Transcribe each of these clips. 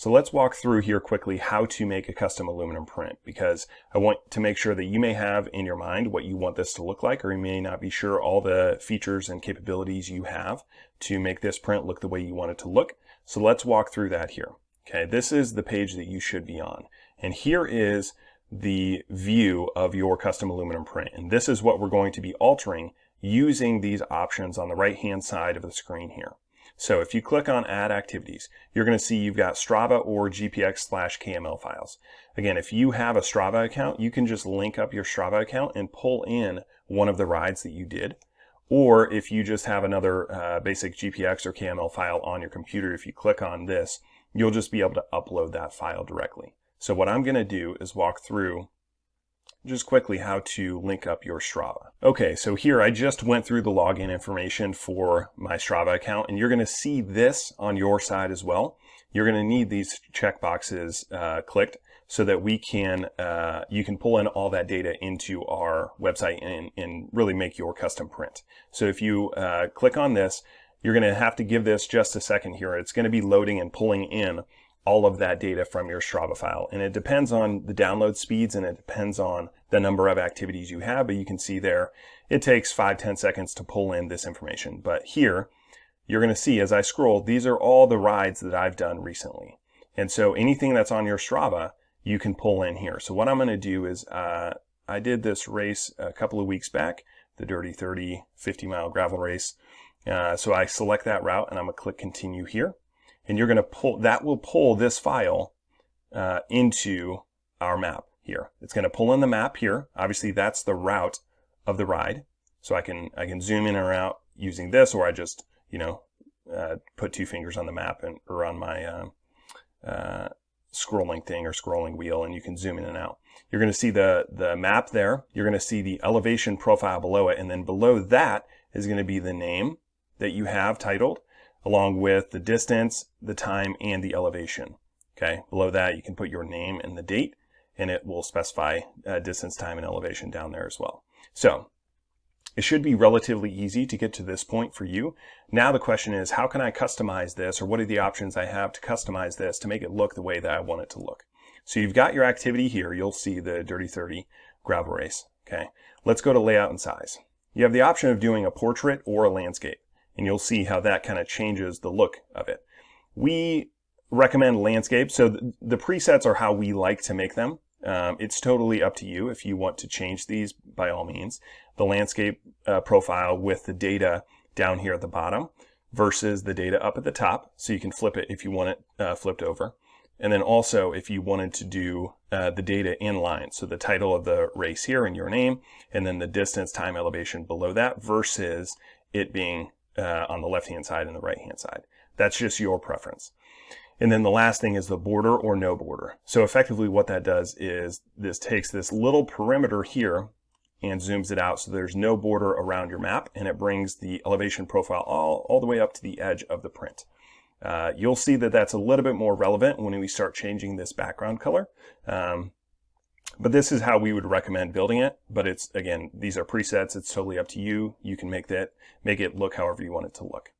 So let's walk through here quickly how to make a custom aluminum print, because I want to make sure that you may have in your mind what you want this to look like, or you may not be sure all the features and capabilities you have to make this print look the way you want it to look. So let's walk through that here. Okay, this is the page that you should be on. And here is the view of your custom aluminum print. And this is what we're going to be altering using these options on the right-hand side of the screen here. So if you click on Add Activities, you're going to see you've got Strava or GPX/KML files. Again, if you have a Strava account, you can just link up your Strava account and pull in one of the rides that you did. Or if you just have another basic GPX or KML file on your computer, if you click on this, you'll just be able to upload that file directly. So what I'm going to do is walk through just quickly how to link up your Strava. Okay, so here I just went through the login information for my Strava account, and you're going to see this on your side as well. You're going to need these checkboxes clicked so that we can you can pull in all that data into our website and really make your custom print. So if you click on this, you're going to have to give this just a second here. It's going to be loading and pulling in all of that data from your Strava file. And it depends on the download speeds and it depends on the number of activities you have, but you can see there, it takes 5-10 seconds to pull in this information. But here, you're going to see as I scroll, these are all the rides that I've done recently. And so anything that's on your Strava, you can pull in here. So what I'm going to do is, I did this race a couple of weeks back, the Dirty 30 50-mile gravel race. So I select that route and I'm going to click continue here. And you're going to pull, that will pull this file into our map here. It's going to pull in the map here. Obviously that's the route of the ride. So I can zoom in or out using this, or I just, put two fingers on the map or on my scrolling thing or scrolling wheel, and you can zoom in and out. You're going to see the map there. You're going to see the elevation profile below it. And then below that is going to be the name that you have titled, along with the distance, the time, and the elevation. Okay, below that you can put your name and the date, and it will specify distance, time, and elevation down there as well. So it should be relatively easy to get to this point for you. Now the question is, how can I customize this, or what are the options I have to customize this to make it look the way that I want it to look? So you've got your activity here. You'll see the Dirty 30 gravel race. Okay, let's go to layout and size. You have the option of doing a portrait or a landscape, and you'll see how that kind of changes the look of it. We recommend landscape, so the presets are how we like to make them. It's totally up to you if you want to change these, by all means. The landscape profile with the data down here at the bottom versus the data up at the top, so you can flip it if you want it flipped over. And then also if you wanted to do the data in line, so the title of the race here and your name, and then the distance, time, elevation below that versus it being on the left-hand side and the right-hand side. That's just your preference. And then the last thing is the border or no border. So effectively what that does is this takes this little perimeter here and zooms it out so there's no border around your map, and it brings the elevation profile all the way up to the edge of the print. You'll see that that's a little bit more relevant when we start changing this background color. But this is how we would recommend building it. But it's, again, these are presets. It's totally up to you. You can make it look however you want it to look.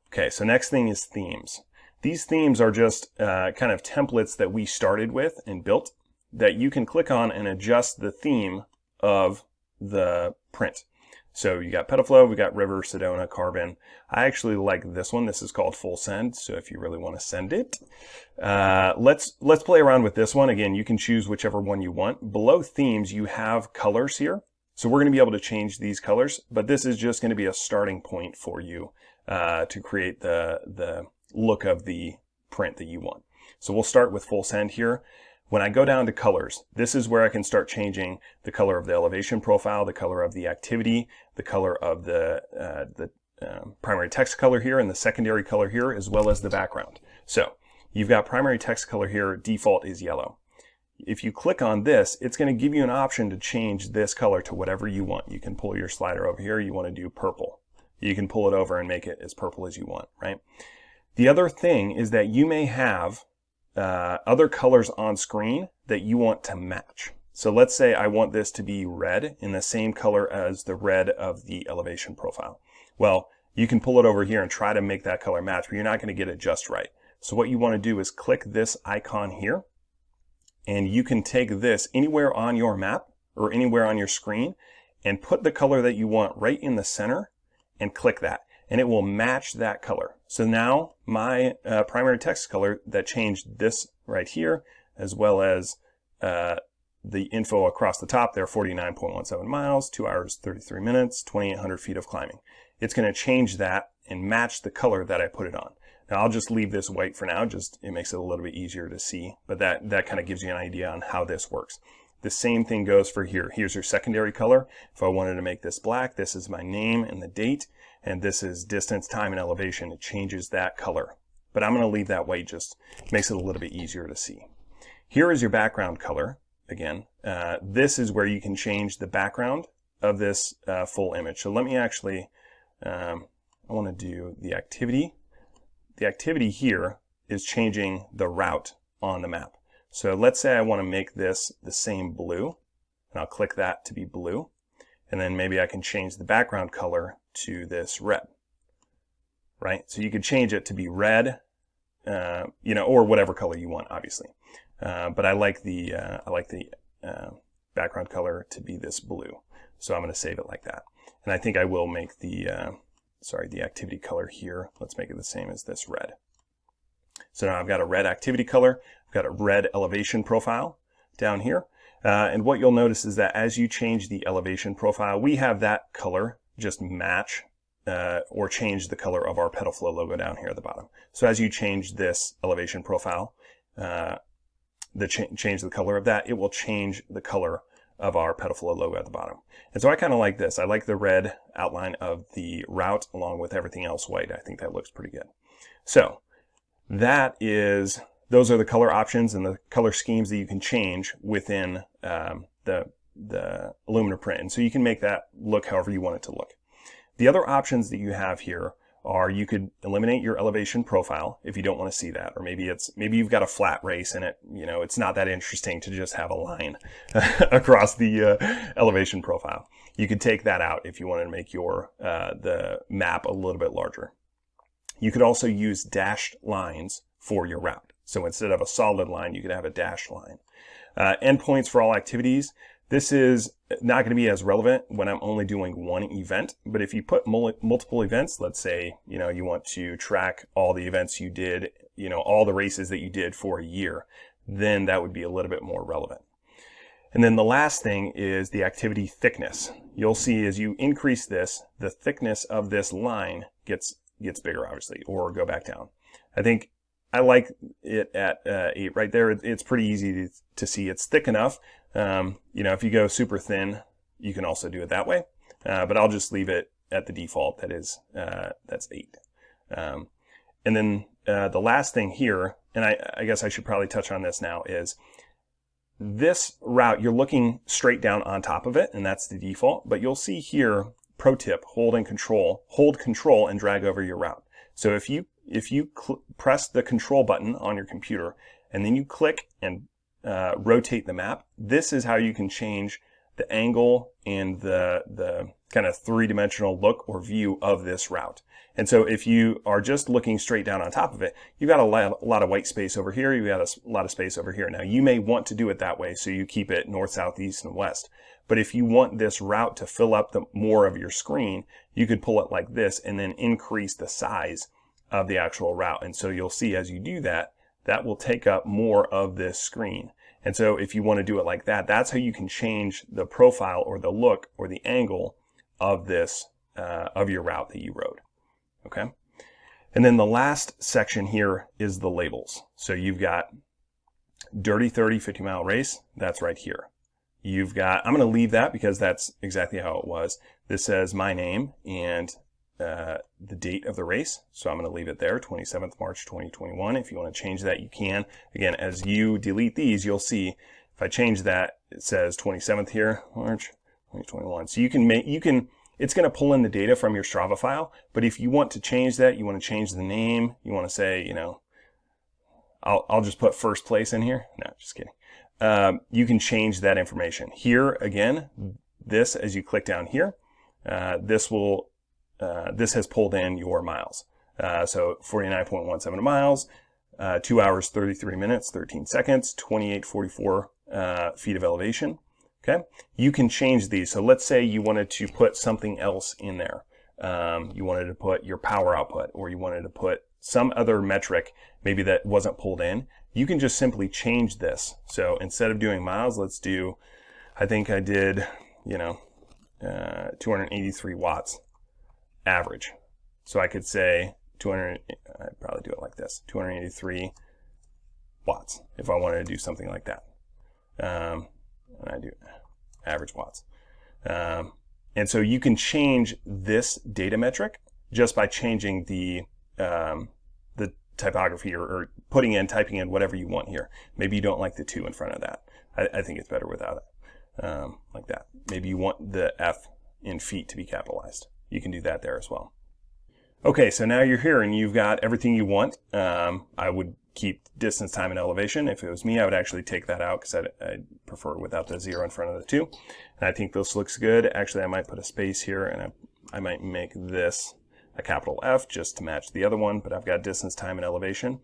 Okay, so next thing is themes. These themes are just kind of templates that we started with and built that you can click on and adjust the theme of the print. So you got Petaflow, we got River, Sedona, Carbon. I actually like this one. This is called Full Send. So if you really want to send it, let's play around with this one. Again, you can choose whichever one you want. Below themes, you have colors here. So we're going to be able to change these colors, but this is just going to be a starting point for you to create the look of the print that you want. So we'll start with Full Send here. When I go down to colors, this is where I can start changing the color of the elevation profile, the color of the activity, the color of the primary text color here, and the secondary color here, as well as the background. So you've got primary text color here, default is yellow. If you click on this, it's going to give you an option to change this color to whatever you want. You can pull your slider over here. You want to do purple. You can pull it over and make it as purple as you want, right? The other thing is that you may have other colors on screen that you want to match. So let's say I want this to be red in the same color as the red of the elevation profile. Well, you can pull it over here and try to make that color match, but you're not going to get it just right. So what you want to do is click this icon here, and you can take this anywhere on your map or anywhere on your screen and put the color that you want right in the center and click that, and it will match that color. So now my primary text color that changed this right here, as well as the info across the top there, 49.17 miles, 2 hours, 33 minutes, 2,800 feet of climbing. It's going to change that and match the color that I put it on. Now I'll just leave this white for now, just it makes it a little bit easier to see, but that kind of gives you an idea on how this works. The same thing goes for here. Here's your secondary color. If I wanted to make this black, this is my name and the date, and this is distance, time, and elevation. It changes that color. But I'm going to leave that white, just makes it a little bit easier to see. Here is your background color. Again, this is where you can change the background of this full image. So let me actually, I want to do the activity. The activity here is changing the route on the map. So let's say I want to make this the same blue, and I'll click that to be blue. And then maybe I can change the background color to this red, right? So you could change it to be red, or whatever color you want, obviously. But I like the background color to be this blue. So I'm going to save it like that. And I think I will make the activity color here. Let's make it the same as this red. So now I've got a red activity color. I've got a red elevation profile down here. And what you'll notice is that as you change the elevation profile, we have that color just match or change the color of our Pedalflow logo down here at the bottom. So as you change this elevation profile, change the color of that, it will change the color of our Pedalflow logo at the bottom. And so I kind of like this. I like the red outline of the route along with everything else white. I think that looks pretty good. So those are the color options and the color schemes that you can change within the Illumina print. And so you can make that look however you want it to look. The other options that you have here are you could eliminate your elevation profile if you don't want to see that, or maybe you've got a flat race and it's not that interesting to just have a line across the elevation profile. You could take that out if you wanted to make your the map a little bit larger. You could also use dashed lines for your route. So instead of a solid line, you could have a dashed line. Endpoints for all activities. This is not going to be as relevant when I'm only doing one event, but if you put multiple events, let's say, you want to track all the events you did, all the races that you did for a year, then that would be a little bit more relevant. And then the last thing is the activity thickness. You'll see as you increase this, the thickness of this line gets bigger, obviously, or go back down. I think I like it at 8 right there. It's pretty easy to see. It's thick enough. If you go super thin, you can also do it that way. But I'll just leave it at the default. That's 8. And then the last thing here, and I guess I should probably touch on this now, is this route, you're looking straight down on top of it, and that's the default. But you'll see here, pro tip, hold control and drag over your route. So if you press the control button on your computer and then you click and rotate the map, this is how you can change the angle and the kind of three-dimensional look or view of this route. And so if you are just looking straight down on top of it, you've got a lot of white space over here, you've got a lot of space over here. Now you may want to do it that way, so you keep it north, south, east, and west. But if you want this route to fill up more of your screen, you could pull it like this and then increase the size of the actual route. And so you'll see as you do that, that will take up more of this screen. And so if you want to do it like that, that's how you can change the profile or the look or the angle of this, of your route that you rode. Okay. And then the last section here is the labels. So you've got Dirty 30 50-mile race. That's right here. You've got, I'm going to leave that because that's exactly how it was. This says my name and the date of the race. So I'm going to leave it there, 27th March 2021. If you want to change that, you can. Again, as you delete these, you'll see if I change that, it says 27th here, March 2021. So it's going to pull in the data from your Strava file. But if you want to change that, you want to change the name, you want to say, I'll just put first place in here. No, just kidding. You can change that information. Here, again, this, as you click down here, this has pulled in your miles. So 49.17 miles, 2 hours, 33 minutes, 13 seconds, 2844 feet of elevation. Okay, you can change these. So let's say you wanted to put something else in there. You wanted to put your power output, or you wanted to put some other metric maybe that wasn't pulled in. You can just simply change this. So instead of doing miles, let's do, I think I did, 283 watts average. So I could say I'd probably do it like this, 283 watts if I wanted to do something like that. And I do average watts. And so you can change this data metric just by changing the typography or typing in whatever you want here. Maybe you don't like the 2 in front of that. I think it's better without it, like that. Maybe you want the F in feet to be capitalized. You can do that there as well. Okay, so now you're here and you've got everything you want. I would keep distance, time, and elevation. If it was me, I would actually take that out because I'd prefer without the 0 in front of the 2. And I think this looks good. Actually, I might put a space here and I might make this a capital F just to match the other one, but I've got distance, time, and elevation.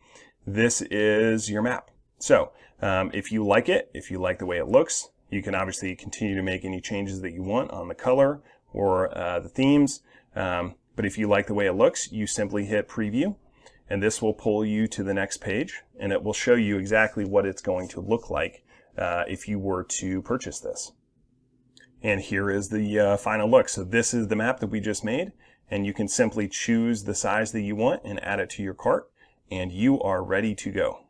This is your map. So if you like it, if you like the way it looks, you can obviously continue to make any changes that you want on the color or the themes. But if you like the way it looks, you simply hit preview, and this will pull you to the next page, and it will show you exactly what it's going to look like if you were to purchase this. And here is the final look. So this is the map that we just made, and you can simply choose the size that you want and add it to your cart, and you are ready to go.